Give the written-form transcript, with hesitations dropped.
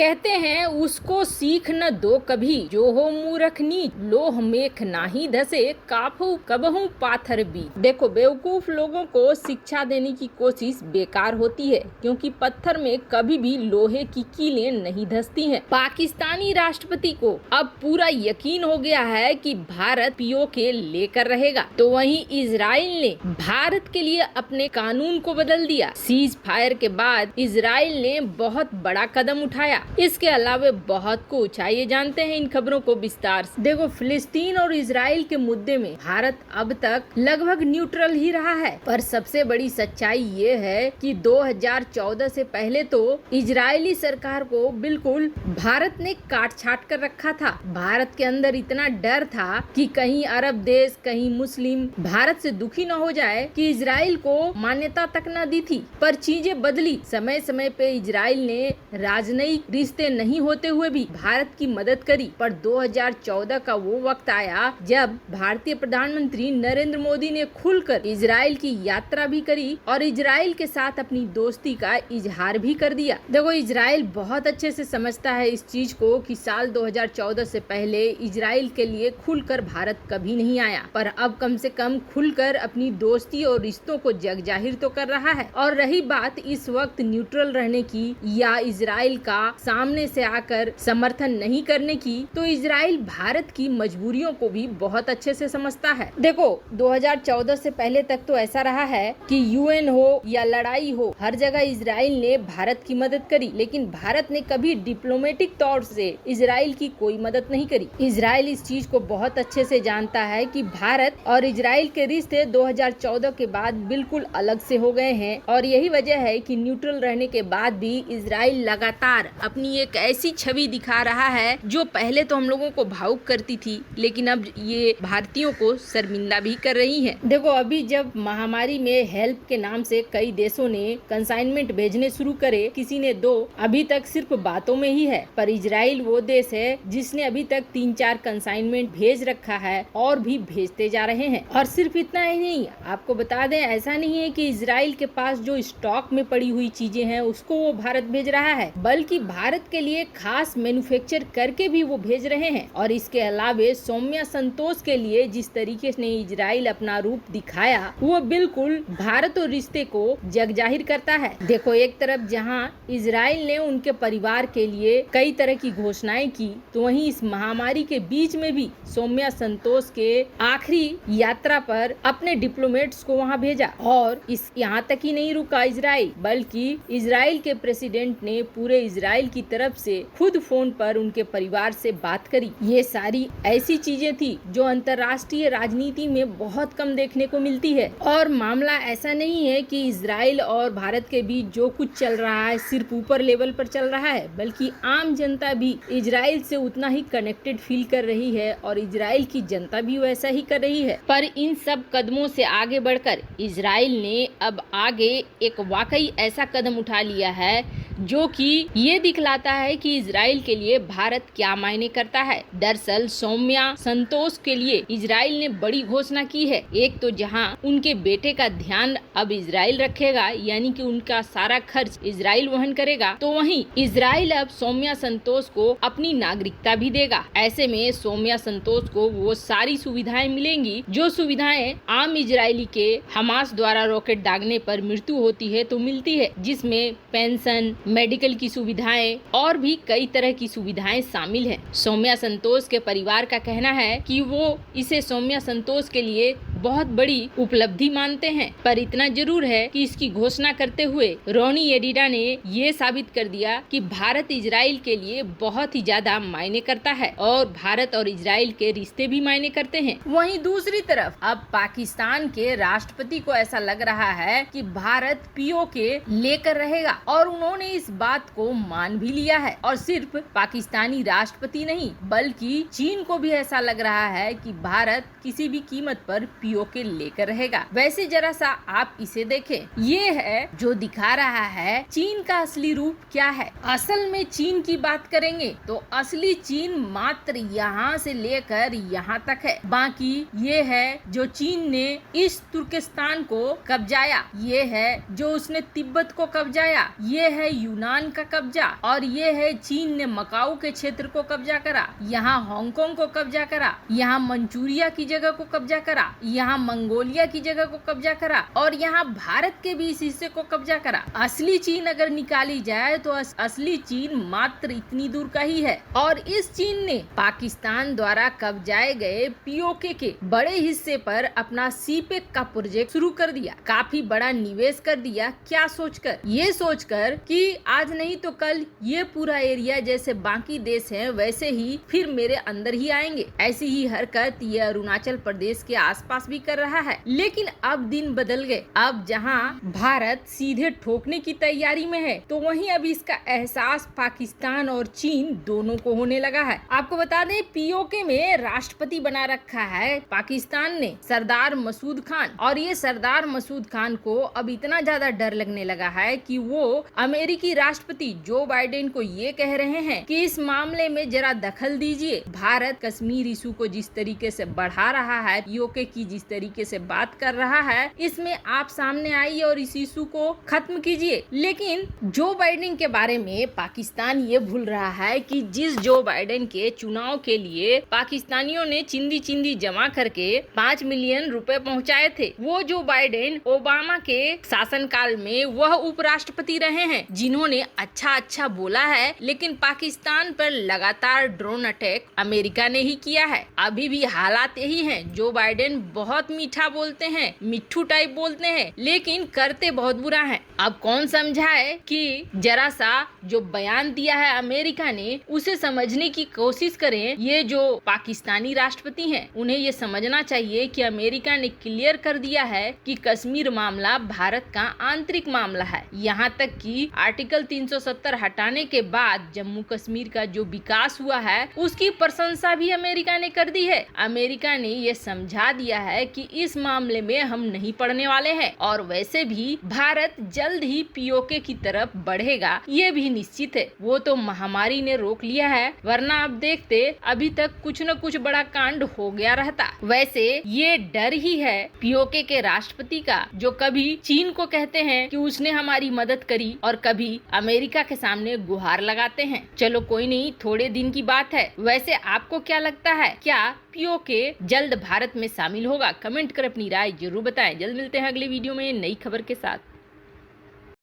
कहते हैं उसको सीख न दो कभी, जो हो मूर्खनी लोह मेख नाही धसे, काफू कबहू पाथर भी। देखो, बेवकूफ लोगों को शिक्षा देने की कोशिश बेकार होती है, क्योंकि पत्थर में कभी भी लोहे की कीलें नहीं धसती हैं। पाकिस्तानी राष्ट्रपति को अब पूरा यकीन हो गया है कि भारत पीओके लेकर रहेगा, तो वहीं इजराइल ने भारत के लिए अपने कानून को बदल दिया। सीज फायर के बाद इजराइल ने बहुत बड़ा कदम उठाया। इसके अलावा बहुत कुछ, आइए जानते हैं इन खबरों को विस्तार से। देखो, फिलिस्तीन और इजराइल के मुद्दे में भारत अब तक लगभग न्यूट्रल ही रहा है, पर सबसे बड़ी सच्चाई ये है कि 2014 से पहले तो इजरायली सरकार को बिल्कुल भारत ने काट छाट कर रखा था। भारत के अंदर इतना डर था कि कहीं अरब देश, कहीं मुस्लिम भारत से दुखी न हो जाए, कि इजराइल को मान्यता तक न दी थी। पर चीजें बदली। समय समय पे इजराइल ने राजनयिक रिश्ते नहीं होते हुए भी भारत की मदद करी, पर 2014 का वो वक्त आया जब भारतीय प्रधानमंत्री नरेंद्र मोदी ने खुलकर इजराइल की यात्रा भी करी और इजराइल के साथ अपनी दोस्ती का इजहार भी कर दिया। देखो, इजराइल बहुत अच्छे से समझता है इस चीज को कि साल 2014 से पहले इजराइल के लिए खुलकर भारत कभी नहीं आया, पर अब कम से कम खुलकर अपनी दोस्ती और रिश्तों को जग जाहिर तो कर रहा है। और रही बात इस वक्त न्यूट्रल रहने की या इजराइल का सामने से आकर समर्थन नहीं करने की, तो इजराइल भारत की मजबूरियों को भी बहुत अच्छे से समझता है। देखो, 2014 से पहले तक तो ऐसा रहा है कि यूएन हो या लड़ाई हो, हर जगह इजराइल ने भारत की मदद करी, लेकिन भारत ने कभी डिप्लोमेटिक तौर से इजराइल की कोई मदद नहीं करी। इजराइल इस चीज को बहुत अच्छे से जानता है कि भारत और इजराइल के रिश्ते 2014 के बाद बिल्कुल अलग से हो गए हैं, और यही वजह है कि न्यूट्रल रहने के बाद भी इजराइल लगातार अपनी एक ऐसी छवि दिखा रहा है जो पहले तो हम लोगों को भावुक करती थी, लेकिन अब ये भारतीयों को शर्मिंदा भी कर रही है। देखो, अभी जब महामारी में हेल्प के नाम से कई देशों ने कंसाइनमेंट भेजने शुरू करे, किसी ने 2, अभी तक सिर्फ बातों में ही है, पर इजराइल वो देश है जिसने अभी तक 3-4 कंसाइनमेंट भेज रखा है और भी भेजते जा रहे हैं। और सिर्फ इतना ही नहीं, आपको बता दें, ऐसा नहीं है कि इजराइल के पास जो स्टॉक में पड़ी हुई चीजें हैं उसको वो भारत भेज रहा है, बल्कि भारत के लिए खास मैन्युफैक्चर करके भी वो भेज रहे हैं। और इसके अलावा सौम्या संतोष के लिए जिस तरीके से इजराइल अपना रूप दिखाया, वो बिल्कुल भारत और रिश्ते को जग जाहिर करता है। देखो, एक तरफ जहां इजराइल ने उनके परिवार के लिए कई तरह की घोषणाएं की, तो वहीं इस महामारी के बीच में भी सौम्या संतोष के आखिरी यात्रा पर अपने डिप्लोमेट्स को वहां भेजा। और इस यहाँ तक ही नहीं रुका इजराइल, बल्कि इजराइल के प्रेसिडेंट ने पूरे इजराइल की तरफ से खुद फोन पर उनके परिवार से बात करी। ये सारी ऐसी चीजें थी जो अंतर्राष्ट्रीय राजनीति में बहुत कम देखने को मिलती है। और मामला ऐसा नहीं है कि इजराइल और भारत के बीच जो कुछ चल रहा है सिर्फ ऊपर लेवल पर चल रहा है, बल्कि आम जनता भी इजराइल से उतना ही कनेक्टेड फील कर रही है और इजराइल की जनता भी वैसा ही कर रही है। पर इन सब कदमों से आगे बढ़कर इजराइल ने अब आगे एक वाकई ऐसा कदम उठा लिया है जो कि ये दिखलाता है कि इजराइल के लिए भारत क्या मायने करता है। दरअसल सौम्या संतोष के लिए इजराइल ने बड़ी घोषणा की है। एक तो जहां उनके बेटे का ध्यान अब इजराइल रखेगा, यानी कि उनका सारा खर्च इजराइल वहन करेगा, तो वहीं इजराइल अब सौम्या संतोष को अपनी नागरिकता भी देगा। ऐसे में सौम्या संतोष को वो सारी सुविधाएं मिलेंगी जो सुविधाएं आम इजरायली के हमास द्वारा रॉकेट दागने पर मृत्यु होती है तो मिलती है, जिसमें पेंशन, मेडिकल की सुविधाएं और भी कई तरह की सुविधाएं शामिल हैं। सौम्या संतोष के परिवार का कहना है कि वो इसे सौम्या संतोष के लिए बहुत बड़ी उपलब्धि मानते हैं, पर इतना जरूर है कि इसकी घोषणा करते हुए रोनी येडिडा ने ये साबित कर दिया कि भारत इजराइल के लिए बहुत ही ज्यादा मायने करता है और भारत और इजराइल के रिश्ते भी मायने करते हैं। वहीं दूसरी तरफ अब पाकिस्तान के राष्ट्रपति को ऐसा लग रहा है कि भारत पीओके लेकर रहेगा, और उन्होंने इस बात को मान भी लिया है। और सिर्फ पाकिस्तानी राष्ट्रपति नहीं, बल्कि चीन को भी ऐसा लग रहा है कि भारत किसी भी कीमत पर पीओके लेकर रहेगा। वैसे जरा सा आप इसे देखें, ये है जो दिखा रहा है चीन का असली रूप क्या है। असल में चीन की बात करेंगे तो असली चीन मात्र यहाँ से लेकर यहाँ तक है। बाकी ये है जो चीन ने इस तुर्किस्तान को कब्जाया, ये है जो उसने तिब्बत को कब्जाया, ये है यूनान का कब्जा, और ये है चीन ने मकाऊ के क्षेत्र को कब्जा करा, यहाँ हांगकांग को कब्जा करा, यहाँ मंचूरिया की जगह को कब्जा करा, यहाँ मंगोलिया की जगह को कब्जा करा, और यहाँ भारत के भी इस हिस्से को कब्जा करा। असली चीन अगर निकाली जाए तो असली चीन मात्र इतनी दूर का ही है। और इस चीन ने पाकिस्तान द्वारा कब्जाए गए पीओके के बड़े हिस्से पर अपना सीपेक का प्रोजेक्ट शुरू कर दिया, काफी बड़ा निवेश कर दिया। क्या सोचकर? ये सोचकर कि आज नहीं तो कल ये पूरा एरिया जैसे बाकी देश हैं वैसे ही फिर मेरे अंदर ही आएंगे। ऐसी ही हरकत ये अरुणाचल प्रदेश के आसपास भी कर रहा है। लेकिन अब दिन बदल गए। अब जहाँ भारत सीधे ठोकने की तैयारी में है तो वहीं अब इसका एहसास पाकिस्तान और चीन दोनों को होने लगा है। आपको बता दें पीओके में राष्ट्रपति बना रखा है पाकिस्तान ने सरदार मसूद खान, और ये सरदार मसूद खान को अब इतना ज्यादा डर लगने लगा है कि वो अमेरिकी राष्ट्रपति जो बाइडेन को ये कह रहे हैं कि इस मामले में जरा दखल दीजिए। भारत कश्मीर इशू को जिस तरीके से बढ़ा रहा है, पीओके की जिस तरीके से बात कर रहा है, इसमें आप सामने आइए और इस इशू को खत्म कीजिए। लेकिन जो बाइडेन के बारे में पाकिस्तान ये भूल रहा है कि जिस जो बाइडेन के चुनाव के लिए पाकिस्तानियों ने चिंदी चिंदी जमा करके 5 मिलियन रुपए पहुंचाए थे, वो जो बाइडेन ओबामा के शासनकाल में वह उपराष्ट्रपति रहे हैं जिन्होंने अच्छा बोला है, लेकिन पाकिस्तान पर लगातार ड्रोन अटैक अमेरिका ने ही किया है। अभी भी हालात यही हैं। जो बाइडेन बहुत मीठा बोलते हैं, मिट्ठू टाइप बोलते हैं, लेकिन करते बहुत बुरा है। अब कौन समझाए कि जरा सा जो बयान दिया है अमेरिका ने उसे समझने की कोशिश करें। ये जो पाकिस्तानी राष्ट्रपति हैं उन्हें ये समझना चाहिए कि अमेरिका ने क्लियर कर दिया है कि कश्मीर मामला भारत का आंतरिक मामला है। यहाँ तक कि आर्टिकल 370 हटाने के बाद जम्मू कश्मीर का जो विकास हुआ है उसकी प्रशंसा भी अमेरिका ने कर दी है। अमेरिका ने ये समझा दिया है कि इस मामले में हम नहीं पड़ने वाले हैं, और वैसे भी भारत जल्द ही पीओके की तरफ बढ़ेगा ये भी निश्चित है। वो तो महामारी ने रोक लिया है, वरना आप देखते अभी तक कुछ न कुछ बड़ा कांड हो गया रहता। वैसे ये डर ही है पीओके के राष्ट्रपति का, जो कभी चीन को कहते हैं कि उसने हमारी मदद करी और कभी अमेरिका के सामने गुहार लगाते हैं। चलो कोई नहीं, थोड़े दिन की बात है। वैसे आपको क्या लगता है, क्या पीओके जल्द भारत में शामिल होगा? कमेंट कर अपनी राय जरूर बताएं। जल्द मिलते हैं अगले वीडियो में नई खबर के साथ।